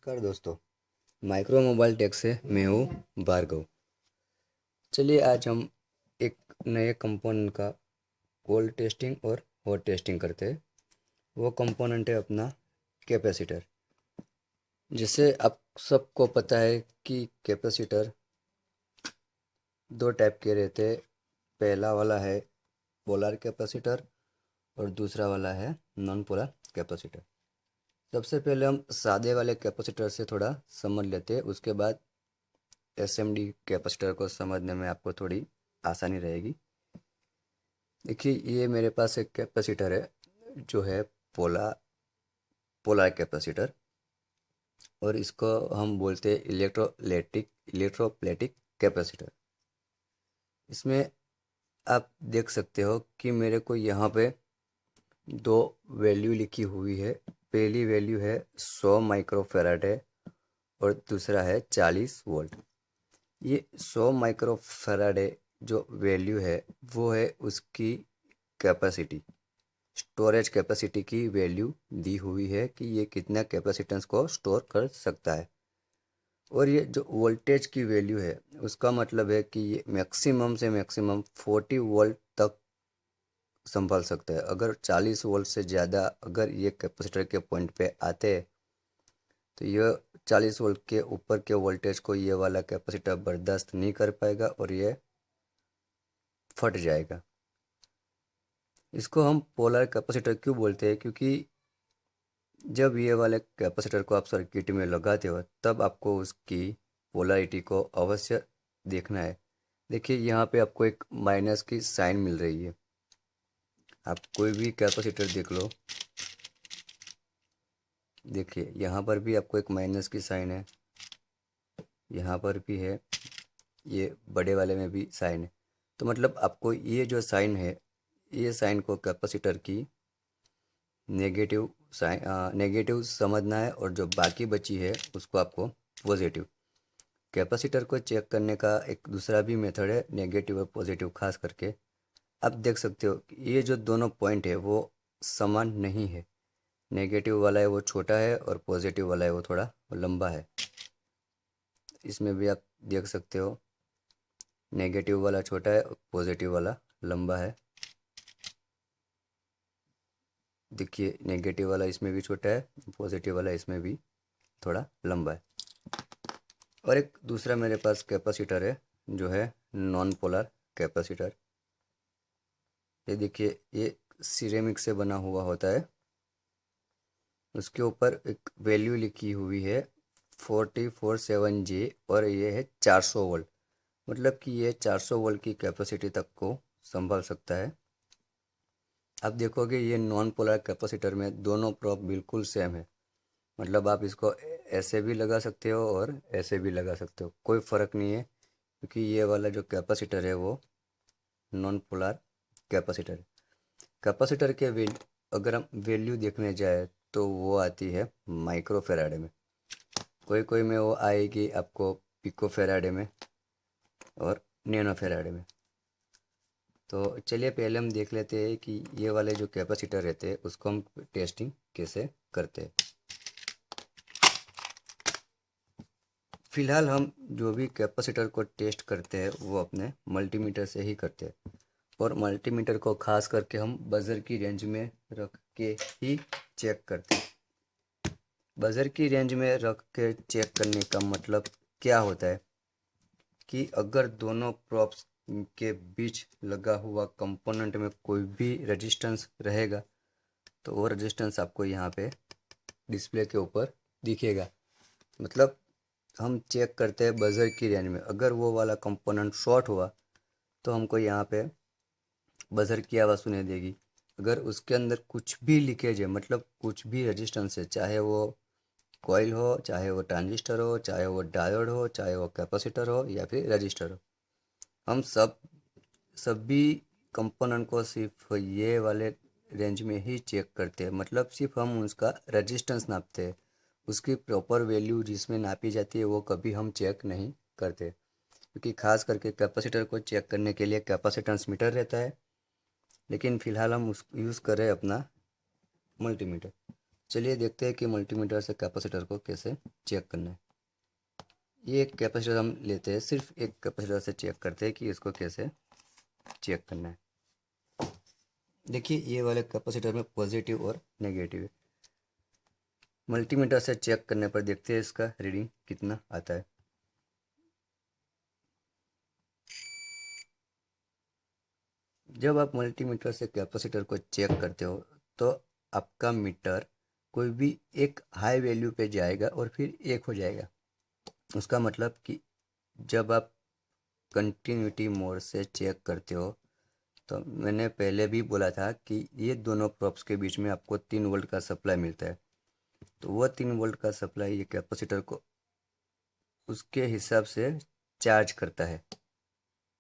नमस्कार दोस्तों। Micro mobile take से मैं हूँ भार्गव। चलिए आज हम एक नए कंपोनेंट का कोल्ड टेस्टिंग और हॉट टेस्टिंग करते हैं। वो कंपोनेंट है अपना कैपेसिटर। जिसे आप सबको पता है कि कैपेसिटर दो टाइप के रहते हैं। पहला वाला है पोलर कैपेसिटर और दूसरा वाला है नॉन पोलर कैपेसिटर। सबसे पहले हम सादे वाले कैपेसिटर से थोड़ा समझ लेते हैं, उसके बाद एसएमडी कैपेसिटर को समझने में आपको थोड़ी आसानी रहेगी। देखिए, ये मेरे पास एक कैपेसिटर है जो है पोला पोलर कैपेसिटर, और इसको हम बोलते हैं इलेक्ट्रोप्लेटिक कैपेसिटर। इसमें आप देख सकते हो कि मेरे को यहाँ पे दो वैल्यू लिखी हुई है। पहली वैल्यू है 100 माइक्रोफैराड है और दूसरा है 40 वोल्ट। ये 100 माइक्रोफैराड जो वैल्यू है वो है उसकी कैपेसिटी, स्टोरेज कैपेसिटी की वैल्यू दी हुई है कि ये कितना कैपेसिटेंस को स्टोर कर सकता है। और ये जो वोल्टेज की वैल्यू है उसका मतलब है कि ये मैक्सिमम से मैक्सिमम 40 वोल्ट तक संभाल सकता है। अगर 40 वोल्ट से ज़्यादा अगर ये कैपेसिटर के पॉइंट पे आते हैं तो ये 40 वोल्ट के ऊपर के वोल्टेज को ये वाला कैपेसिटर बर्दाश्त नहीं कर पाएगा और ये फट जाएगा। इसको हम पोलर कैपेसिटर क्यों बोलते हैं? क्योंकि जब ये वाले कैपेसिटर को आप सर्किट में लगाते हो तब आपको उसकी पोलैरिटी को अवश्य देखना है। देखिए, यहाँ पे आपको एक माइनस की साइन मिल रही है। आप कोई भी कैपेसिटर देख लो, देखिए यहाँ पर भी आपको एक माइनस की साइन है, यहाँ पर भी है, ये बड़े वाले में भी साइन है। तो मतलब आपको ये जो साइन है, ये साइन को कैपेसिटर की नेगेटिव नेगेटिव समझना है, और जो बाकी बची है उसको आपको पॉजिटिव। कैपेसिटर को चेक करने का एक दूसरा भी मेथड है, नेगेटिव और पॉजिटिव खास करके। आप देख सकते हो कि ये जो दोनों पॉइंट है वो समान नहीं है। नेगेटिव वाला है वो छोटा है और पॉजिटिव वाला है वो थोड़ा लंबा है। इसमें भी आप देख सकते हो, नेगेटिव वाला छोटा है और पॉजिटिव वाला लंबा है। देखिए, नेगेटिव वाला इसमें भी छोटा है, पॉजिटिव वाला इसमें भी थोड़ा लंबा है। और एक दूसरा मेरे पास कैपेसिटर है जो है नॉन पोलर कैपेसिटर। ये देखिए, ये सिरेमिक से बना हुआ होता है। उसके ऊपर एक वैल्यू लिखी हुई है 447J और ये है 400 वोल्ट। मतलब कि ये 400 वोल्ट की कैपेसिटी तक को संभाल सकता है। आप देखोगे ये नॉन पोलर कैपेसिटर में दोनों प्रोब बिल्कुल सेम है। मतलब आप इसको ऐसे भी लगा सकते हो और ऐसे भी लगा सकते हो, कोई फ़र्क नहीं है, क्योंकि ये वाला जो कैपेसिटर है वो नॉन पोलर कैपेसिटर है। कैपेसिटर के अगर हम वैल्यू देखने जाए तो वो आती है माइक्रोफेराडे में, कोई कोई में वो आएगी आपको पिकोफेराडे में और नैनोफेराडे में। तो चलिए पहले हम देख लेते हैं कि ये वाले जो कैपेसिटर रहते हैं उसको हम टेस्टिंग कैसे करते हैं। फिलहाल हम जो भी कैपेसिटर को टेस्ट करते हैं वो अपने मल्टीमीटर से ही करते हैं, और मल्टीमीटर को खास करके हम बजर की रेंज में रख के ही चेक करते हैं। बजर की रेंज में रख के चेक करने का मतलब क्या होता है कि अगर दोनों प्रॉप्स के बीच लगा हुआ कंपोनेंट में कोई भी रेजिस्टेंस रहेगा तो वो रेजिस्टेंस आपको यहाँ पे डिस्प्ले के ऊपर दिखेगा। मतलब हम चेक करते हैं बजर की रेंज में, अगर वो वाला कंपोनेंट शॉर्ट हुआ तो हमको यहाँ पे बजर की आवाज़ सुनाई देगी। अगर उसके अंदर कुछ भी लीकेज है, मतलब कुछ भी रेजिस्टेंस है, चाहे वो कॉइल हो, चाहे वो ट्रांजिस्टर हो, चाहे वो डायोड हो, चाहे वो कैपेसिटर हो या फिर रजिस्टर हो, हम सभी कंपोनेंट को सिर्फ ये वाले रेंज में ही चेक करते हैं। मतलब सिर्फ हम उसका रेजिस्टेंस नापते हैं, उसकी प्रॉपर वैल्यू जिसमें नापी जाती है वो कभी हम चेक नहीं करते, क्योंकि खास करके कैपेसिटर को चेक करने के लिए कैपेसिटेंस मीटर रहता है। लेकिन फ़िलहाल हम उस यूज़ कर रहे हैं अपना मल्टीमीटर। चलिए देखते हैं कि मल्टीमीटर से कैपेसिटर को कैसे चेक करना है। ये एक कैपेसिटर हम लेते हैं, सिर्फ एक कैपेसिटर से चेक करते हैं कि इसको कैसे चेक करना है। देखिए ये वाले कैपेसिटर में पॉजिटिव और नेगेटिव है। मल्टीमीटर से चेक करने पर देखते हैं इसका रीडिंग कितना आता है। जब आप मल्टीमीटर से कैपेसिटर को चेक करते हो तो आपका मीटर कोई भी एक हाई वैल्यू पे जाएगा और फिर एक हो जाएगा। उसका मतलब कि जब आप कंटिन्यूटी मोड से चेक करते हो तो मैंने पहले भी बोला था कि ये दोनों प्रोब्स के बीच में आपको 3 वोल्ट का सप्लाई मिलता है। तो वह 3 वोल्ट का सप्लाई ये कैपेसिटर को उसके हिसाब से चार्ज करता है,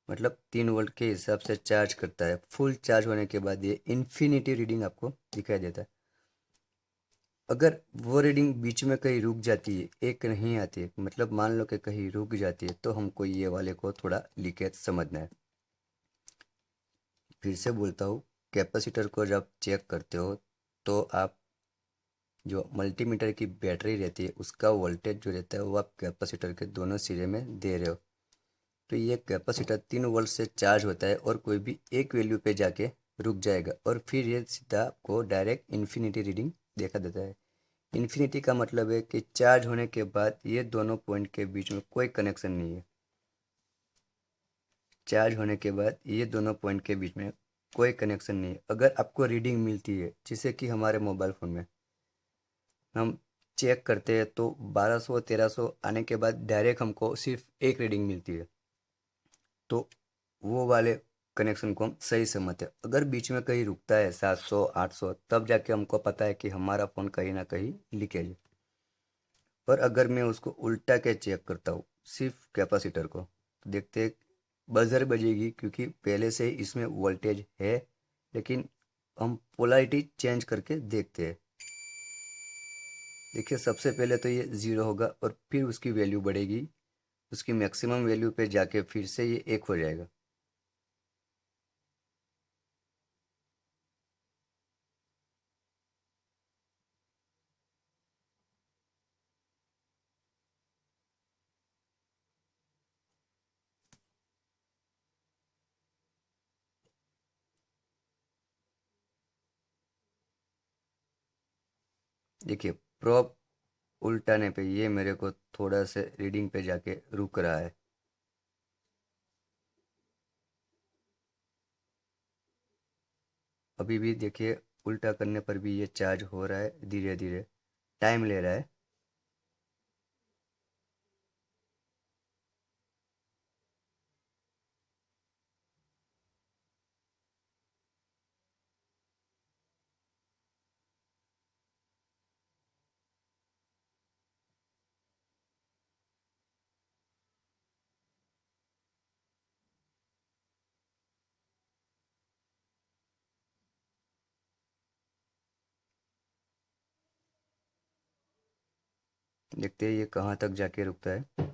मतलब 3 वोल्ट के हिसाब से चार्ज करता है। फुल चार्ज होने के बाद ये इन्फिनिटी रीडिंग आपको दिखाई देता है। अगर वो रीडिंग बीच में कहीं रुक जाती है, एक नहीं आती है, मतलब मान लो कि कहीं रुक जाती है, तो हमको ये वाले को थोड़ा लीकेज समझना है। फिर से बोलता हूँ, कैपेसिटर को जब चेक करते हो तो आप जो मल्टीमीटर की बैटरी रहती है उसका वोल्टेज जो रहता है वो आप कैपेसिटर के दोनों सिरे में दे रहे हो। तो ये कैपेसिटर 3 वोल्ट से चार्ज होता है और कोई भी एक वैल्यू पे जाके रुक जाएगा और फिर ये सीधा आपको डायरेक्ट इन्फिनिटी रीडिंग देखा देता है। इन्फिनिटी का मतलब है कि चार्ज होने के बाद ये दोनों पॉइंट के बीच में कोई कनेक्शन नहीं है। चार्ज होने के बाद ये दोनों पॉइंट के बीच में कोई कनेक्शन नहीं है। अगर आपको रीडिंग मिलती है, जैसे कि हमारे मोबाइल फ़ोन में हम चेक करते हैं तो 1200 1300 आने के बाद डायरेक्ट हमको सिर्फ एक रीडिंग मिलती है, तो वो वाले कनेक्शन को हम सही समझते हैं। अगर बीच में कहीं रुकता है 700 800, तब जाके हमको पता है कि हमारा फ़ोन कहीं ना कहीं लीकेज है। पर अगर मैं उसको उल्टा के चेक करता हूँ सिर्फ कैपेसिटर को, तो देखते हैं बजर बजेगी, क्योंकि पहले से ही इसमें वोल्टेज है। लेकिन हम पोलैरिटी चेंज करके देखते हैं। देखिए सबसे पहले तो ये ज़ीरो होगा और फिर उसकी वैल्यू बढ़ेगी, उसकी मैक्सिमम वैल्यू पे जाके फिर से ये एक हो जाएगा। देखिए प्रोब उल्टाने पे ये मेरे को थोड़ा से रीडिंग पे जाके रुक रहा है। अभी भी देखिए उल्टा करने पर भी ये चार्ज हो रहा है, धीरे धीरे टाइम ले रहा है। देखते हैं ये कहाँ तक जाके रुकता है।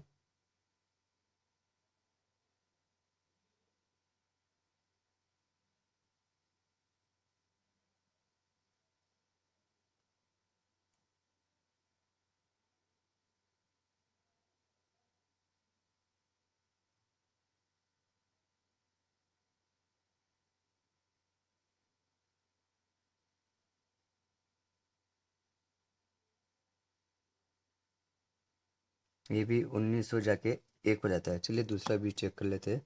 ये भी 1900 जाके एक हो जाता है। चलिए दूसरा भी चेक कर लेते हैं।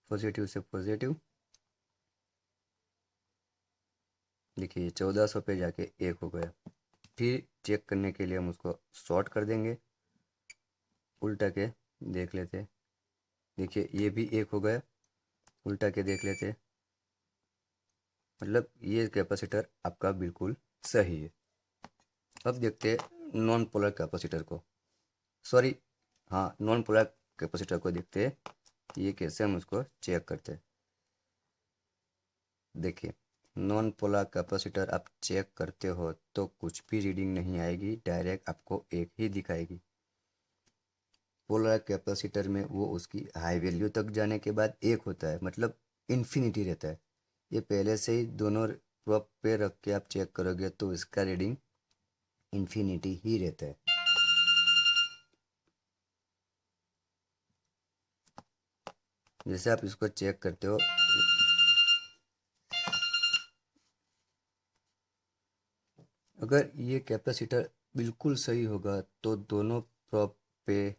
पॉजिटिव से पॉजिटिव, देखिए 1400 पे जाके एक हो गया। फिर चेक करने के लिए हम उसको शॉर्ट कर देंगे, उल्टा के देख लेते हैं। देखिए ये भी एक हो गया, उल्टा के देख लेते हैं। मतलब ये कैपेसिटर आपका बिल्कुल सही है। अब देखते हैं नॉन पोलर कैपेसिटर को, सॉरी, हाँ नॉन पोलर कैपेसिटर को देखते हैं ये कैसे हम उसको चेक करते हैं। देखिए नॉन पोलर कैपेसिटर आप चेक करते हो तो कुछ भी रीडिंग नहीं आएगी, डायरेक्ट आपको एक ही दिखाएगी। पोलर कैपेसिटर में वो उसकी हाई वैल्यू तक जाने के बाद एक होता है, मतलब इन्फिनिटी रहता है। ये पहले से ही दोनों प्रोब पे रख के आप चेक करोगे तो इसका रीडिंग इन्फिनिटी ही रहता है। जैसे आप इसको चेक करते हो, अगर ये कैपेसिटर बिल्कुल सही होगा तो दोनों प्रोब पे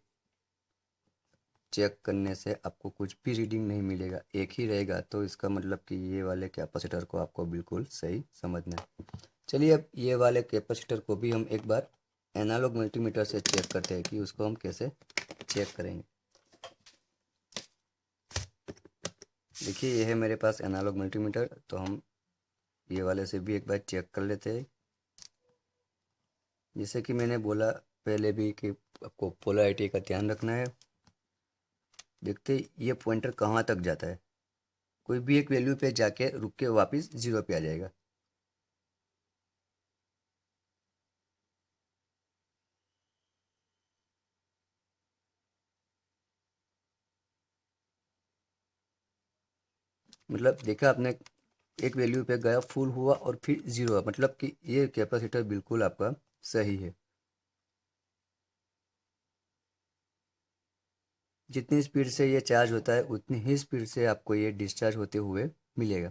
चेक करने से आपको कुछ भी रीडिंग नहीं मिलेगा, एक ही रहेगा। तो इसका मतलब कि ये वाले कैपेसिटर को आपको बिल्कुल सही समझना है। चलिए अब ये वाले कैपेसिटर को भी हम एक बार एनालॉग मल्टीमीटर से चेक करते हैं कि उसको हम कैसे चेक करेंगे। देखिए ये है मेरे पास एनालॉग मल्टीमीटर, तो हम ये वाले से भी एक बार चेक कर लेते हैं। जैसे कि मैंने बोला पहले भी कि आपको पोलैरिटी का ध्यान रखना है। देखते ये पॉइंटर कहाँ तक जाता है, कोई भी एक वैल्यू पे जाके रुक के वापस जीरो पे आ जाएगा। मतलब देखा आपने, एक वैल्यू पे गया, फुल हुआ और फिर जीरो हुआ, मतलब कि ये कैपेसिटर बिल्कुल आपका सही है। जितनी स्पीड से ये चार्ज होता है उतनी ही स्पीड से आपको ये डिस्चार्ज होते हुए मिलेगा।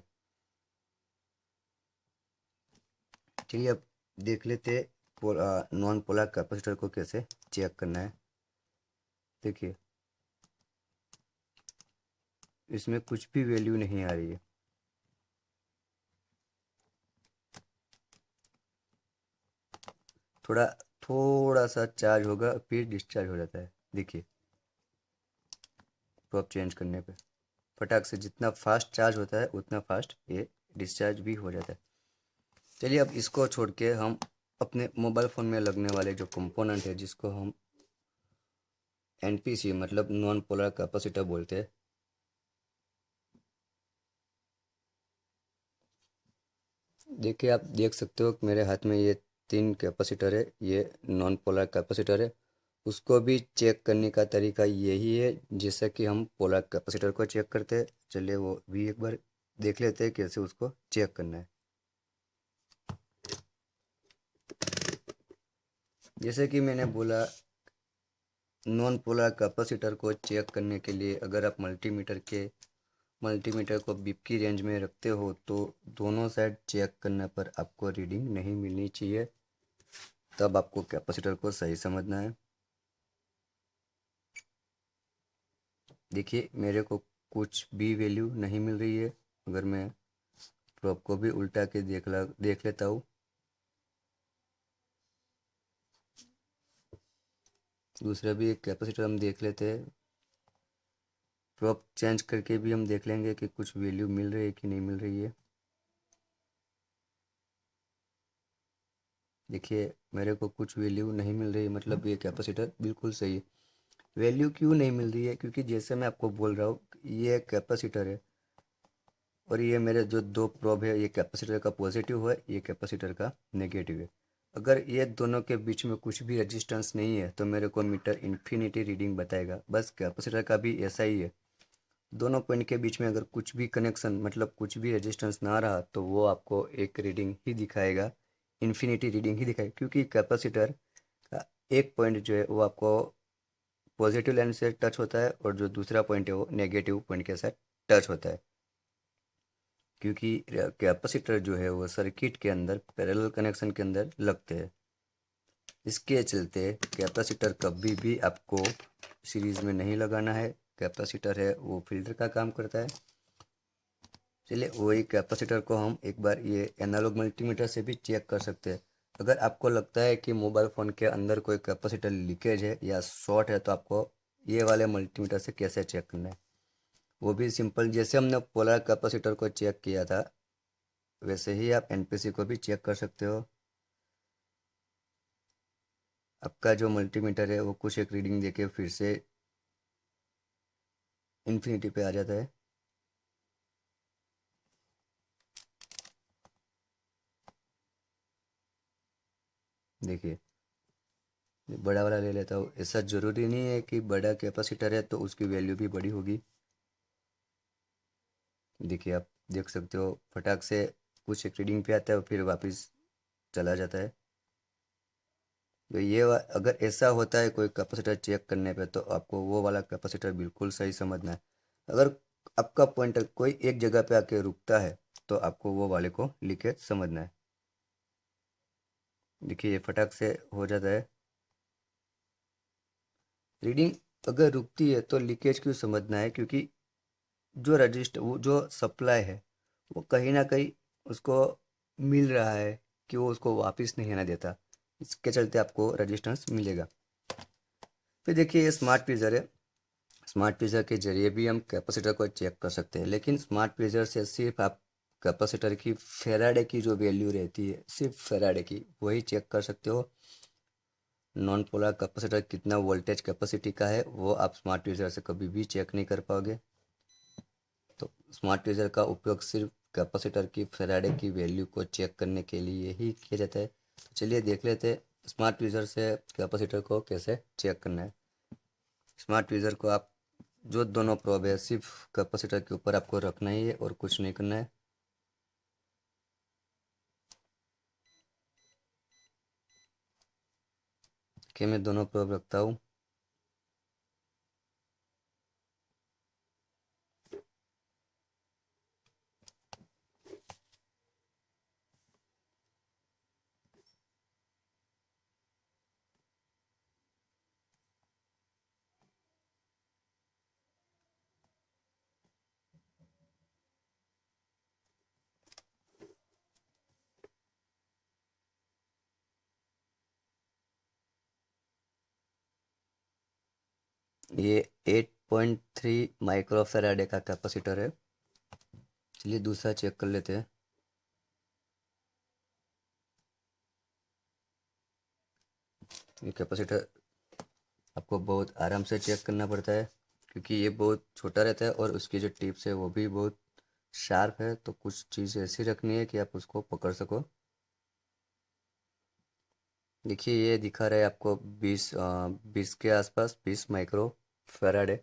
चलिए अब देख लेते नॉन पोलर कैपेसिटर को कैसे चेक करना है। देखिए इसमें कुछ भी वैल्यू नहीं आ रही है। थोड़ा थोड़ा सा चार्ज होगा फिर डिस्चार्ज हो जाता है। देखिए प्रोब चेंज करने पे फटाक से जितना फास्ट चार्ज होता है उतना फास्ट ये डिस्चार्ज भी हो जाता है। चलिए अब इसको छोड़ के हम अपने मोबाइल फ़ोन में लगने वाले जो कंपोनेंट है जिसको हम एनपीसी मतलब नॉन पोलर कैपेसिटर बोलते हैं। देखिए आप देख सकते हो कि मेरे हाथ में ये तीन कैपेसिटर है, ये नॉन पोलर कैपेसिटर है। उसको भी चेक करने का तरीका यही है जैसा कि हम पोलर कैपेसिटर को चेक करते हैं। चलिए वो भी एक बार देख लेते हैं कैसे उसको चेक करना है। जैसे कि मैंने बोला नॉन पोलर कैपेसिटर को चेक करने के लिए अगर आप मल्टीमीटर को बीप की रेंज में रखते हो तो दोनों साइड चेक करने पर आपको रीडिंग नहीं मिलनी चाहिए, तब आपको कैपेसिटर को सही समझना है। देखिए मेरे को कुछ भी वैल्यू नहीं मिल रही है। अगर मैं प्रोब को भी उल्टा के देख लेता हूँ, दूसरा भी एक कैपेसिटर हम देख लेते हैं। प्रोब चेंज करके भी हम देख लेंगे कि कुछ वैल्यू मिल रही है कि नहीं मिल रही है। देखिए मेरे को कुछ वैल्यू नहीं मिल रही है, मतलब ये कैपेसिटर बिल्कुल सही है। वैल्यू क्यों नहीं मिल रही है, क्योंकि जैसे मैं आपको बोल रहा हूँ ये कैपेसिटर है और ये मेरे जो दो प्रोब है, ये कैपेसिटर का पॉजिटिव है, ये कैपेसिटर का नेगेटिव है। अगर ये दोनों के बीच में कुछ भी रेजिस्टेंस नहीं है तो मेरे को मीटर इन्फिनिटी रीडिंग बताएगा। बस कैपेसिटर का भी ऐसा ही है। दोनों पॉइंट के बीच में अगर कुछ भी कनेक्शन मतलब कुछ भी रेजिस्टेंस ना रहा तो वो आपको एक रीडिंग ही दिखाएगा, इन्फिनिटी रीडिंग ही दिखाएगा। क्योंकि कैपेसिटर का एक पॉइंट जो है वो आपको पॉजिटिव लाइन से टच होता है और जो दूसरा पॉइंट है वो नेगेटिव पॉइंट के साथ टच होता है। क्योंकि कैपेसिटर जो है वो सर्किट के अंदर पैरेलल कनेक्शन के अंदर लगते हैं। इसके चलते कैपेसिटर कभी भी आपको सीरीज में नहीं लगाना है। कैपेसिटर है वो फिल्टर का काम करता है। चलिए वही कैपेसिटर को हम एक बार ये एनालॉग मल्टीमीटर से भी चेक कर सकते हैं। अगर आपको लगता है कि मोबाइल फ़ोन के अंदर कोई कैपेसिटर लीकेज है या शॉर्ट है तो आपको ये वाले मल्टीमीटर से कैसे चेक करना है, वो भी सिंपल। जैसे हमने पोलर कैपेसिटर को चेक किया था वैसे ही आप एनपीसी को भी चेक कर सकते हो। आपका जो मल्टीमीटर है वो कुछ एक रीडिंग देके फिर से इन्फिनिटी पे आ जाता है। देखिए बड़ा वाला ले लेता हूँ। ऐसा ज़रूरी नहीं है कि बड़ा कैपेसिटर है तो उसकी वैल्यू भी बड़ी होगी। देखिए आप देख सकते हो फटाक से कुछ एक रीडिंग पे आता है और फिर वापस चला जाता है। तो अगर ऐसा होता है कोई कैपेसिटर चेक करने पे तो आपको वो वाला कैपेसिटर बिल्कुल सही समझना है। अगर आपका पॉइंटर कोई एक जगह पे आके रुकता है तो आपको वो वाले को लीकेज समझना है। देखिए ये फटाक से हो जाता है रीडिंग। अगर रुकती है तो लीकेज क्यों समझना है, क्योंकि जो रजिस्टर वो जो सप्लाई है वो कहीं ना कहीं उसको मिल रहा है कि वो उसको वापस नहीं आना देता, इसके चलते आपको रजिस्टेंस मिलेगा। फिर देखिए ये स्मार्ट फ्रीजर है। स्मार्ट फ्रीजर के जरिए भी हम कैपेसिटर को चेक कर सकते हैं, लेकिन स्मार्ट फ्रीजर से सिर्फ आप कैपेसिटर की फेराडे की जो वैल्यू रहती है सिर्फ फेराडे की वही चेक कर सकते हो। नॉन पोलर कैपेसिटर कितना वोल्टेज कैपेसिटी का है वो आप स्मार्ट फ्रीजर से कभी भी चेक नहीं कर पाओगे। तो स्मार्ट ट्वीज़र का उपयोग सिर्फ कैपेसिटर की फैराडे की वैल्यू को चेक करने के लिए ही किया जाता है। तो चलिए देख लेते हैं स्मार्ट ट्वीज़र से कैपेसिटर को कैसे चेक करना है। स्मार्ट ट्वीज़र को आप जो दोनों प्रोब है सिर्फ कैपेसिटर के ऊपर आपको रखना ही है और कुछ नहीं करना है। कि मैं दोनों प्रोब रखता हूँ। ये 8.3 माइक्रो फैराडे का कैपेसिटर है। चलिए दूसरा चेक कर लेते हैं। ये कैपेसिटर आपको बहुत आराम से चेक करना पड़ता है क्योंकि ये बहुत छोटा रहता है और उसकी जो टिप्स है वो भी बहुत शार्प है, तो कुछ चीज़ ऐसी रखनी है कि आप उसको पकड़ सको। देखिए ये दिखा रहा है आपको 20 के आसपास 20 माइक्रो फैराडे।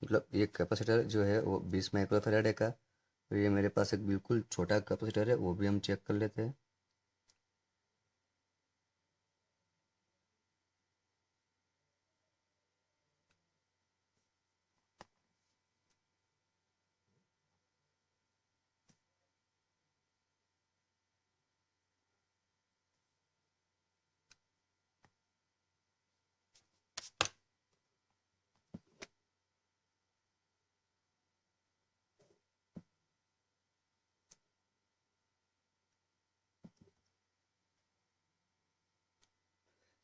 मतलब ये कैपेसिटर जो है वो 20 माइक्रो फैराडे का। तो ये मेरे पास एक बिल्कुल छोटा कैपेसिटर है वो भी हम चेक कर लेते हैं।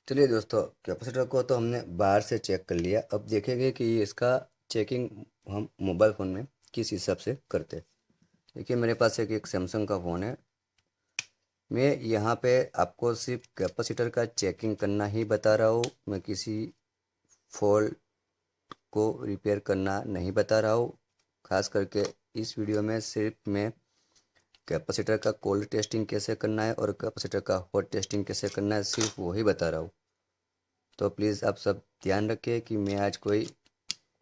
चलिए दोस्तों कैपेसिटर को तो हमने बाहर से चेक कर लिया, अब देखेंगे कि इसका चेकिंग हम मोबाइल फ़ोन में किस हिसाब से करते हैं। देखिए मेरे पास एक सैमसंग का फ़ोन है। मैं यहाँ पे आपको सिर्फ कैपेसिटर का चेकिंग करना ही बता रहा हूँ, मैं किसी फॉल्ट को रिपेयर करना नहीं बता रहा हूँ। खास करके इस वीडियो में सिर्फ मैं कैपेसिटर का कोल्ड टेस्टिंग कैसे करना है और कैपेसिटर का हॉट टेस्टिंग कैसे करना है सिर्फ वही बता रहा हूँ। तो प्लीज़ आप सब ध्यान रखिए कि मैं आज कोई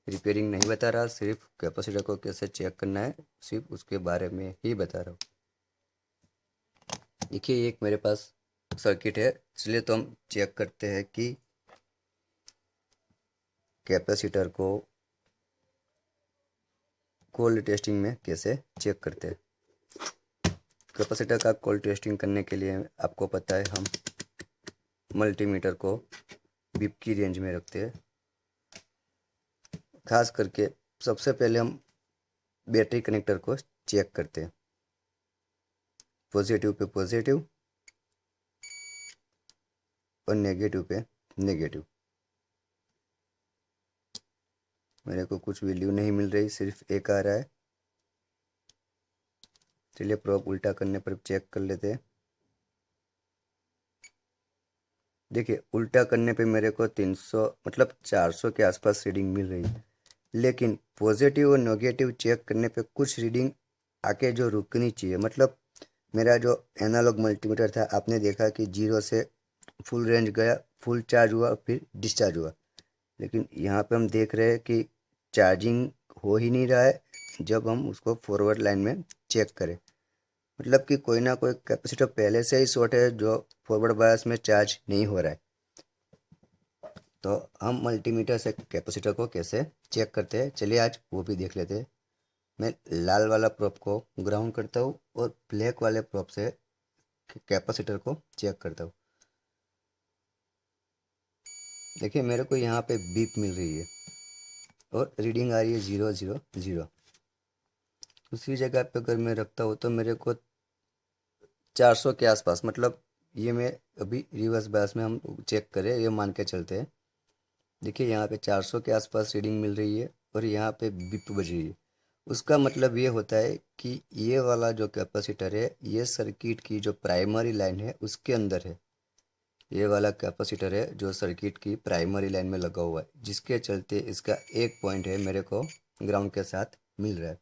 रिपेयरिंग नहीं बता रहा, सिर्फ कैपेसिटर को कैसे चेक करना है सिर्फ उसके बारे में ही बता रहा हूँ। देखिए एक मेरे पास सर्किट है, इसलिए तो हम चेक करते हैं कि कैपेसिटर को कोल्ड टेस्टिंग में कैसे चेक करते हैं। कैपेसिटर का कोल्ड टेस्टिंग करने के लिए आपको पता है हम मल्टीमीटर को बीप की रेंज में रखते हैं। खास करके सबसे पहले हम बैटरी कनेक्टर को चेक करते हैं। पॉजिटिव पे पॉजिटिव और नेगेटिव पे नेगेटिव। मेरे को कुछ वैल्यू नहीं मिल रही, सिर्फ एक आ रहा है। चलिए प्रोब उल्टा करने पर चेक कर लेते हैं। देखिए उल्टा करने पे मेरे को 300 मतलब 400 के आसपास रीडिंग मिल रही है, लेकिन पॉजिटिव और नेगेटिव चेक करने पे कुछ रीडिंग आके जो रुकनी चाहिए। मतलब मेरा जो एनालॉग मल्टीमीटर था आपने देखा कि 0 से फुल रेंज गया, फुल चार्ज हुआ, फिर डिस्चार्ज हुआ। लेकिन यहाँ पे हम देख रहे हैं कि चार्जिंग हो ही नहीं रहा है जब हम उसको फॉरवर्ड लाइन में चेक करें। मतलब कि कोई ना कोई कैपेसिटर पहले से ही शॉर्ट है जो फॉरवर्ड बायस में चार्ज नहीं हो रहा है। तो हम मल्टीमीटर से कैपेसिटर को कैसे चेक करते हैं, चलिए आज वो भी देख लेते हैं। मैं लाल वाला प्रोब को ग्राउंड करता हूँ और ब्लैक वाले प्रोब से कैपेसिटर को चेक करता हूँ। देखिए मेरे को यहाँ पे बीप मिल रही है और रीडिंग आ रही है 000। उसी जगह पे अगर मैं रखता हूँ तो मेरे को 400 के आसपास, मतलब ये मैं अभी रिवर्स बायस में हम चेक करें ये मान के चलते हैं। देखिए यहाँ पे 400 के आसपास रीडिंग मिल रही है और यहाँ पे बीप बज रही है। उसका मतलब ये होता है कि ये वाला जो कैपेसिटर है ये सर्किट की जो प्राइमरी लाइन है उसके अंदर है। ये वाला कैपेसिटर है जो सर्किट की प्राइमरी लाइन में लगा हुआ है, जिसके चलते इसका एक पॉइंट है मेरे को ग्राउंड के साथ मिल रहा है।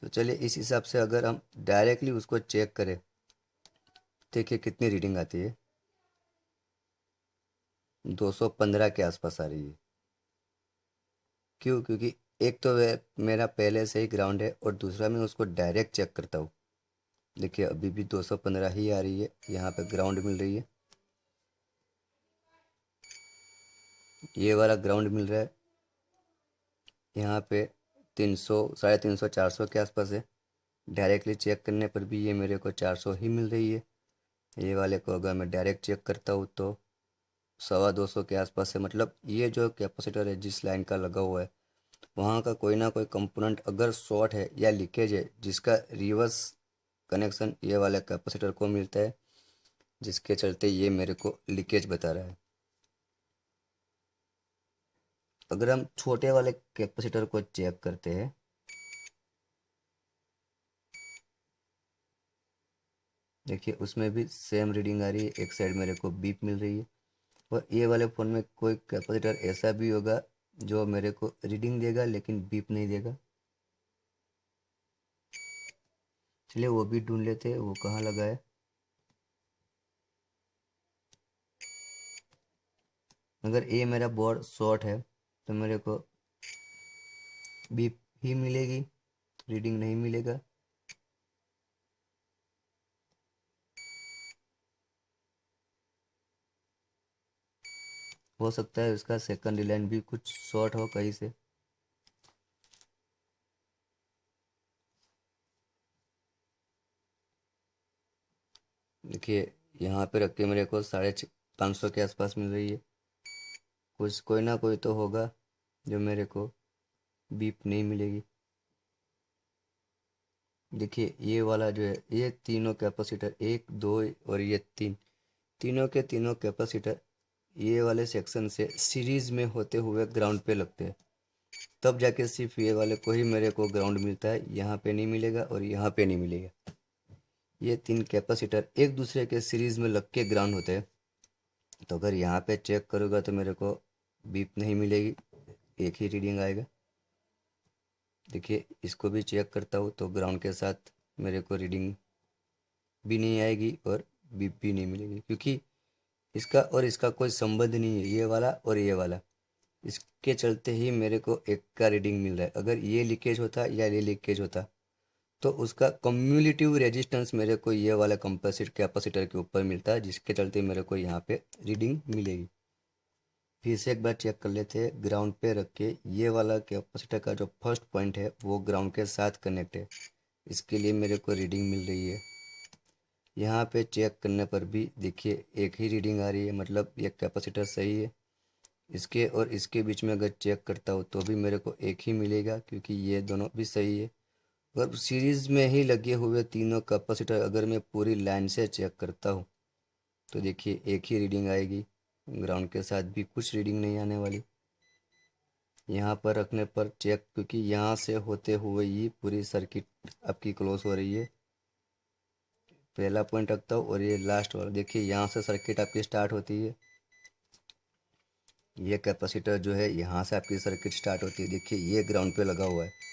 तो चलिए इस हिसाब से अगर हम डायरेक्टली उसको चेक करें, देखिए कितनी रीडिंग आती है, 215 के आसपास आ रही है। क्यों? क्योंकि एक तो मेरा पहले से ही ग्राउंड है और दूसरा मैं उसको डायरेक्ट चेक करता हूँ। देखिए अभी भी 215 ही आ रही है, यहाँ पे ग्राउंड मिल रही है, ये वाला ग्राउंड मिल रहा है, यहाँ पे 300, 350, 400 के आसपास है। डायरेक्टली चेक करने पर भी ये मेरे को 400 ही मिल रही है। ये वाले को अगर मैं डायरेक्ट चेक करता हूँ तो 250 के आसपास है। मतलब ये जो कैपेसिटर है जिस लाइन का लगा हुआ है वहाँ का कोई ना कोई कंपोनेंट अगर शॉर्ट है या लीकेज है, जिसका रिवर्स कनेक्शन ये वाले कैपेसिटर को मिलता है, जिसके चलते ये मेरे को लीकेज बता रहा है। अगर हम छोटे वाले कैपेसिटर को चेक करते हैं, देखिए उसमें भी सेम रीडिंग आ रही है, एक साइड मेरे को बीप मिल रही है। और ये वाले फ़ोन में कोई कैपेसिटर ऐसा भी होगा जो मेरे को रीडिंग देगा लेकिन बीप नहीं देगा। चलिए वो भी ढूंढ लेते हैं, वो कहाँ लगा है। अगर ये मेरा बोर्ड शॉर्ट है तो मेरे को बीप ही मिलेगी, रीडिंग नहीं मिलेगा। हो सकता है उसका सेकंड लाइन भी कुछ शॉर्ट हो कहीं से। देखिए यहाँ पे रख के मेरे को 550 के आसपास मिल रही है। कुछ कोई ना कोई तो होगा जो मेरे को बीप नहीं मिलेगी। देखिए ये वाला जो है, ये तीनों कैपेसिटर, एक दो और ये तीन, तीनों के तीनों कैपेसिटर ये वाले सेक्शन से सीरीज में होते हुए ग्राउंड पे लगते हैं। तब जाके सिर्फ ये वाले को ही मेरे को ग्राउंड मिलता है, यहाँ पे नहीं मिलेगा और यहाँ पे नहीं मिलेगा। ये तीन कैपेसिटर एक दूसरे के सीरीज में लग के ग्राउंड होते हैं। तो अगर यहाँ पे चेक करूँगा तो मेरे को बीप नहीं मिलेगी, एक ही रीडिंग आएगा। देखिए इसको भी चेक करता हूँ तो ग्राउंड के साथ मेरे को रीडिंग भी नहीं आएगी और बीप भी नहीं मिलेगी, क्योंकि इसका और इसका कोई संबंध नहीं है, ये वाला और ये वाला। इसके चलते ही मेरे को एक का रीडिंग मिल रहा है। अगर ये लीकेज होता या ये लीकेज होता तो उसका कम्युलेटिव रेजिस्टेंस मेरे को ये वाला कंपोजिट कैपेसिटर के ऊपर मिलता है, जिसके चलते मेरे को यहाँ पे रीडिंग मिलेगी। फिर से एक बार चेक कर लेते हैं, ग्राउंड पे रख के ये वाला कैपेसिटर का जो फर्स्ट पॉइंट है वो ग्राउंड के साथ कनेक्ट है, इसके लिए मेरे को रीडिंग मिल रही है। यहाँ पे चेक करने पर भी देखिए एक ही रीडिंग आ रही है, मतलब ये कैपेसिटर सही है। इसके और इसके बीच में अगर चेक करता हूँ तो भी मेरे को एक ही मिलेगा, क्योंकि ये दोनों भी सही है। और सीरीज़ में ही लगे हुए तीनों कैपेसिटर अगर मैं पूरी लाइन से चेक करता हूँ तो देखिए एक ही रीडिंग आएगी, ग्राउंड के साथ भी कुछ रीडिंग नहीं आने वाली। यहाँ पर रखने पर चेक, क्योंकि यहाँ से होते हुए ही पूरी सर्किट आपकी क्लोज हो रही है। पहला पॉइंट रखता हूँ और ये लास्ट वाला, देखिए यहाँ से सर्किट आपकी स्टार्ट होती है। ये कैपेसिटर जो है यहाँ से आपकी सर्किट स्टार्ट होती है, देखिए ये ग्राउंड पे लगा हुआ है।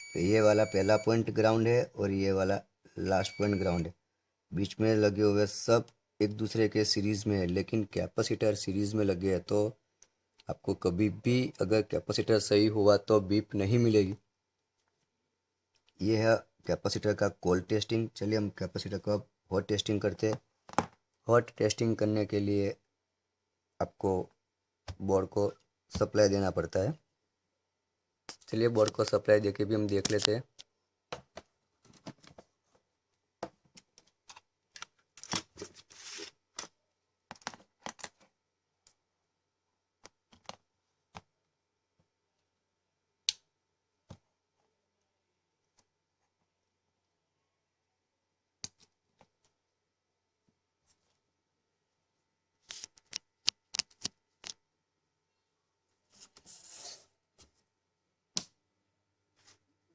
तो ये वाला पहला पॉइंट ग्राउंड है और ये वाला लास्ट पॉइंट ग्राउंड है। बीच में लगे हुए सब एक दूसरे के सीरीज़ में है, लेकिन कैपेसिटर सीरीज़ में लगे हैं तो आपको कभी भी अगर कैपेसिटर सही हुआ तो बीप नहीं मिलेगी। ये है कैपेसिटर का कोल्ड टेस्टिंग। चलिए हम कैपेसिटर का हॉट टेस्टिंग करते हैं। हॉट टेस्टिंग करने के लिए आपको बोर्ड को सप्लाई देना पड़ता है। चलिए बोर्ड को सप्लाई देके भी हम देख लेते हैं।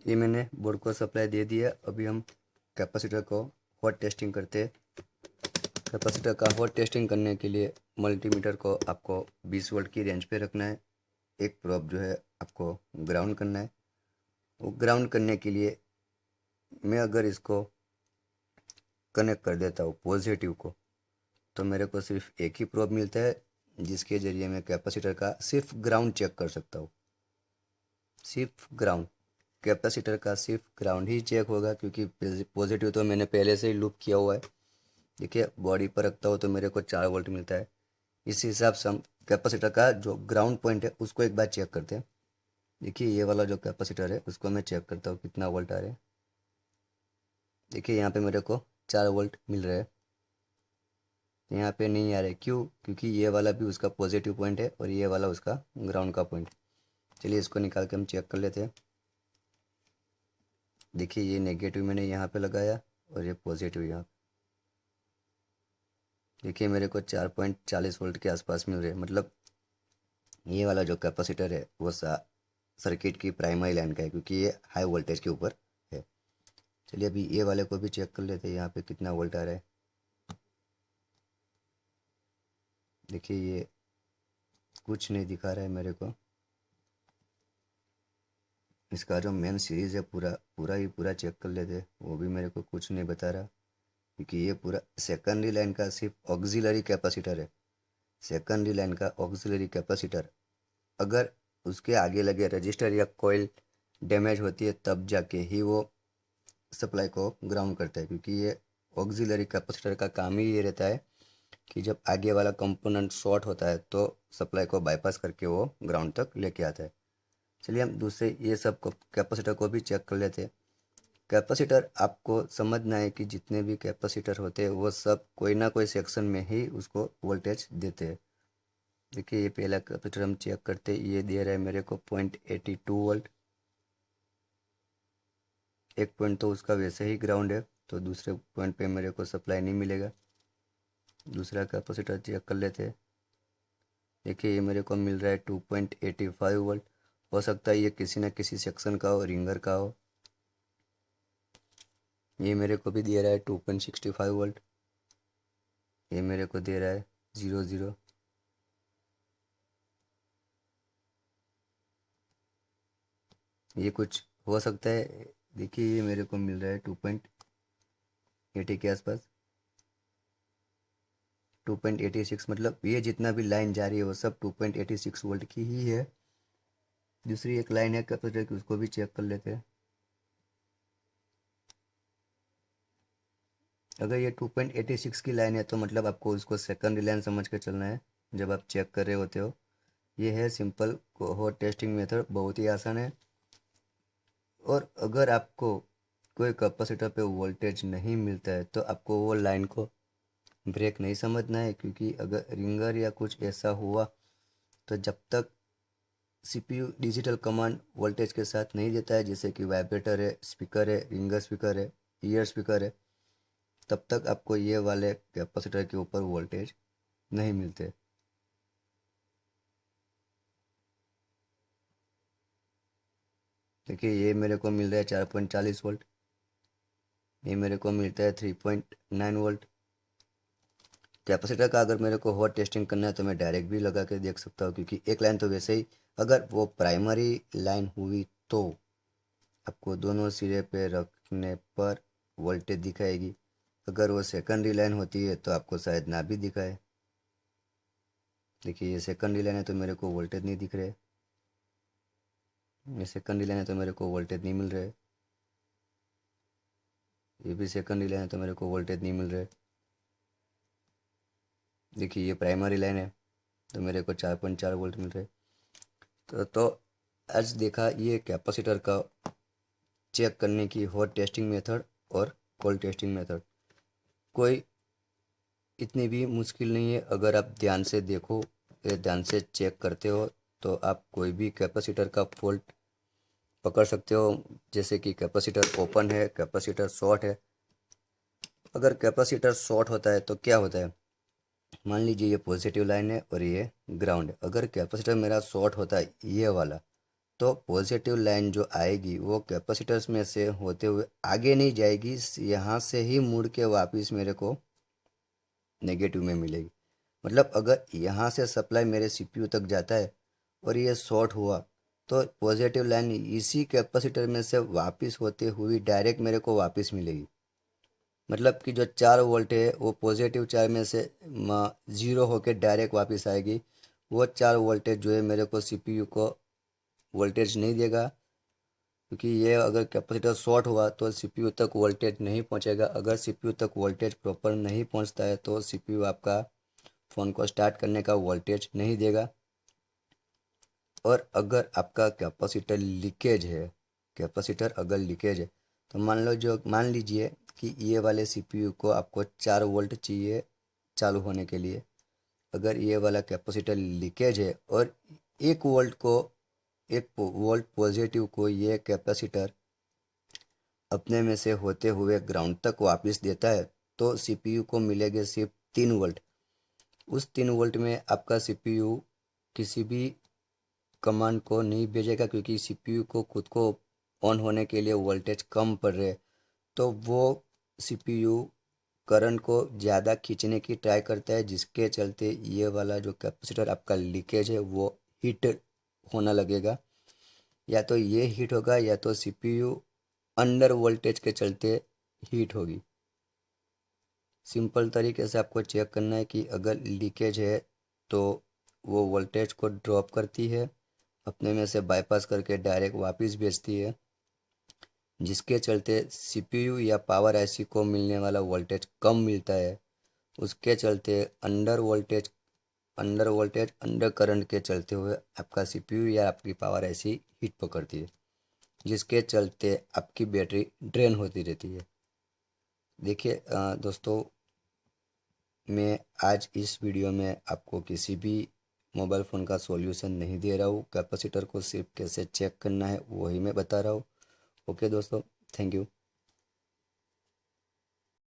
ये मैंने बोर्ड को सप्लाई दे दिया। अभी हम कैपेसिटर को हॉट टेस्टिंग करते हैं। कैपेसिटर का हॉट टेस्टिंग करने के लिए मल्टीमीटर को आपको 20 वोल्ट की रेंज पे रखना है। एक प्रोब जो है आपको ग्राउंड करना है। वो ग्राउंड करने के लिए मैं अगर इसको कनेक्ट कर देता हूँ पॉजिटिव को, तो मेरे को सिर्फ एक ही प्रोब मिलता है जिसके ज़रिए मैं कैपेसिटर का सिर्फ ग्राउंड चेक कर सकता हूँ। सिर्फ ग्राउंड, कैपेसिटर का सिर्फ ग्राउंड ही चेक होगा, क्योंकि पॉजिटिव तो मैंने पहले से ही लूप किया हुआ है। देखिए बॉडी पर रखता हूँ तो मेरे को 4 वोल्ट मिलता है। इस हिसाब से हम कैपेसिटर का जो ग्राउंड पॉइंट है उसको एक बार चेक करते हैं। देखिए ये वाला जो कैपेसिटर है उसको मैं चेक करता हूँ कितना वोल्ट आ रहे हैं। देखिए यहाँ पे मेरे को 4 वोल्ट मिल रहा है। यहाँ पे नहीं आ रहे, क्यों? क्योंकि ये वाला भी उसका पॉजिटिव पॉइंट है और ये वाला उसका ग्राउंड का पॉइंट। चलिए इसको निकाल के हम चेक कर लेते हैं। देखिए ये नेगेटिव मैंने यहाँ पे लगाया और ये पॉजिटिव यहाँ। देखिए मेरे को 4.40 वोल्ट के आसपास मिल रहे हैं। मतलब ये वाला जो कैपेसिटर है वो सर्किट की प्राइमरी लाइन का है, क्योंकि ये हाई वोल्टेज के ऊपर है। चलिए अभी ये वाले को भी चेक कर लेते हैं यहाँ पे कितना वोल्ट आ रहा है। देखिए ये कुछ नहीं दिखा रहा है मेरे को। इसका जो मेन सीरीज़ है पूरा चेक कर लेते हैं, वो भी मेरे को कुछ नहीं बता रहा, क्योंकि ये पूरा सेकेंडरी लाइन का सिर्फ ऑक्सिलरी कैपेसिटर है। सेकेंडरी लाइन का ऑक्सिलरी कैपेसिटर अगर उसके आगे लगे रजिस्टर या कॉइल डैमेज होती है तब जाके ही वो सप्लाई को ग्राउंड करता है, क्योंकि ये ऑक्सिलरी कैपेसिटर का काम ही ये रहता है कि जब आगे वाला कंपोनेंट शॉर्ट होता है तो सप्लाई को बाईपास करके वो ग्राउंड तक लेके आता है। चलिए हम दूसरे ये सब कैपेसिटर को भी चेक कर लेते हैं। कैपेसिटर आपको समझना है कि जितने भी कैपेसिटर होते हैं वो सब कोई ना कोई सेक्शन में ही उसको वोल्टेज देते हैं। देखिए ये पहला कैपेसिटर हम चेक करते हैं, ये दे रहा है मेरे को 0.82 वोल्ट। एक पॉइंट तो उसका वैसे ही ग्राउंड है, तो दूसरे पॉइंट पे मेरे को सप्लाई नहीं मिलेगा। दूसरा कैपेसिटर चेक कर लेते हैं। देखिए ये मेरे को मिल रहा है 2.85 वोल्ट। हो सकता है ये किसी न किसी सेक्शन का हो, रिंगर का हो। ये मेरे को भी दे रहा है 2.65 वोल्ट। ये मेरे को दे रहा है 0 0। ये कुछ हो सकता है। देखिए ये मेरे को मिल रहा है 2.80 के आसपास, 2.86। मतलब ये जितना भी लाइन जा रही है वो सब 2.86 वोल्ट की ही है। दूसरी एक लाइन है कैपेसिटर की, उसको भी चेक कर लेते हैं। अगर ये 2.86 की लाइन है तो मतलब आपको उसको सेकंडरी लाइन समझ के चलना है जब आप चेक कर रहे होते हो। ये है सिंपल हॉट टेस्टिंग मेथड, बहुत ही आसान है। और अगर आपको कोई कैपेसिटर पे वोल्टेज नहीं मिलता है तो आपको वो लाइन को ब्रेक नहीं समझना है, क्योंकि अगर रिंगर या कुछ ऐसा हुआ तो जब तक सीपीयू डिजिटल कमांड वोल्टेज के साथ नहीं देता है, जैसे कि वाइब्रेटर है, स्पीकर है, रिंगर स्पीकर है, ईयर स्पीकर है, तब तक आपको ये वाले कैपेसिटर के ऊपर वोल्टेज नहीं मिलते। देखिए ये मेरे को मिल रहा है 4.40 वोल्ट। ये मेरे को मिलता है 3.9 वोल्ट। कैपेसिटर का अगर मेरे को हॉट टेस्टिंग करना है तो मैं डायरेक्ट भी लगा के देख सकता हूँ, क्योंकि एक लाइन तो वैसे ही अगर वो प्राइमरी लाइन हुई तो आपको दोनों सिरे पे रखने पर वोल्टेज दिखाएगी। अगर वो सेकेंडरी लाइन होती है तो आपको शायद ना भी दिखाए। देखिए ये सेकेंडरी लाइन है तो मेरे को वोल्टेज नहीं दिख रहे, ये सेकेंडरी लाइन है तो मेरे को वोल्टेज नहीं मिल रहे, ये भी सेकेंडरी लाइन है तो मेरे को वोल्टेज नहीं मिल रहे। देखिए ये प्राइमरी लाइन है तो मेरे को 4.4 वोल्ट मिल रहे। तो आज देखा ये कैपेसिटर का चेक करने की हॉट टेस्टिंग मेथड और कोल्ड टेस्टिंग मेथड। कोई इतनी भी मुश्किल नहीं है, अगर आप ध्यान से देखो या ध्यान से चेक करते हो तो आप कोई भी कैपेसिटर का फॉल्ट पकड़ सकते हो। जैसे कि कैपेसिटर ओपन है, कैपेसिटर शॉर्ट है। अगर कैपेसिटर शॉर्ट होता है तो क्या होता है, मान लीजिए ये पॉजिटिव लाइन है और ये ग्राउंड है। अगर कैपेसिटर मेरा शॉर्ट होता है ये वाला, तो पॉजिटिव लाइन जो आएगी वो कैपेसिटर्स में से होते हुए आगे नहीं जाएगी, यहाँ से ही मुड़ के वापस मेरे को नेगेटिव में मिलेगी। मतलब अगर यहाँ से सप्लाई मेरे सीपीयू तक जाता है और ये शॉर्ट हुआ तो पॉजिटिव लाइन इसी कैपेसिटर में से वापस होते हुए डायरेक्ट मेरे को वापस मिलेगी। मतलब कि जो 4 वोल्ट है वो पॉजिटिव चार्ज में से ज़ीरो होके डायरेक्ट वापस आएगी। वो 4 वोल्टेज जो है मेरे को सीपीयू को वोल्टेज नहीं देगा, क्योंकि ये अगर कैपेसिटर शॉर्ट हुआ तो सीपीयू तक वोल्टेज नहीं पहुंचेगा। अगर सीपीयू तक वोल्टेज प्रॉपर नहीं पहुंचता है तो सीपीयू आपका फ़ोन को स्टार्ट करने का वोल्टेज नहीं देगा। और अगर आपका कैपेसिटर लीकेज है, कैपेसिटर अगर लीकेज है तो मान लीजिए कि ये वाले सीपीयू को आपको 4 वोल्ट चाहिए चालू होने के लिए। अगर ये वाला कैपेसिटर लीकेज है और 1 वोल्ट को 1 वोल्ट पॉजिटिव को ये कैपेसिटर अपने में से होते हुए ग्राउंड तक वापस देता है तो सीपीयू को मिलेंगे सिर्फ 3 वोल्ट। उस 3 वोल्ट में आपका सीपीयू किसी भी कमांड को नहीं भेजेगा, क्योंकि सीपीयू को खुद को ऑन होने के लिए वोल्टेज कम पड़ रहे, तो वो सीपीयू करंट को ज़्यादा खींचने की ट्राई करता है, जिसके चलते ये वाला जो कैपेसिटर आपका लीकेज है वो हीट होना लगेगा। या तो ये हीट होगा या तो सीपीयू अंडर वोल्टेज के चलते हीट होगी। सिंपल तरीके से आपको चेक करना है कि अगर लीकेज है तो वो वोल्टेज को ड्रॉप करती है, अपने में से बाईपास करके डायरेक्ट वापस भेजती है, जिसके चलते सीपीयू या पावर आईसी को मिलने वाला वोल्टेज कम मिलता है। उसके चलते अंडर करंट के चलते हुए आपका सीपीयू या आपकी पावर आईसी हीट पकड़ती है, जिसके चलते आपकी बैटरी ड्रेन होती रहती है। देखिए दोस्तों, मैं आज इस वीडियो में आपको किसी भी मोबाइल फ़ोन का सॉल्यूशन नहीं दे रहा हूँ। कैपेसिटर को सिर्फ कैसे चेक करना है वही मैं बता रहा हूँ। ओके दोस्तों, थैंक यू।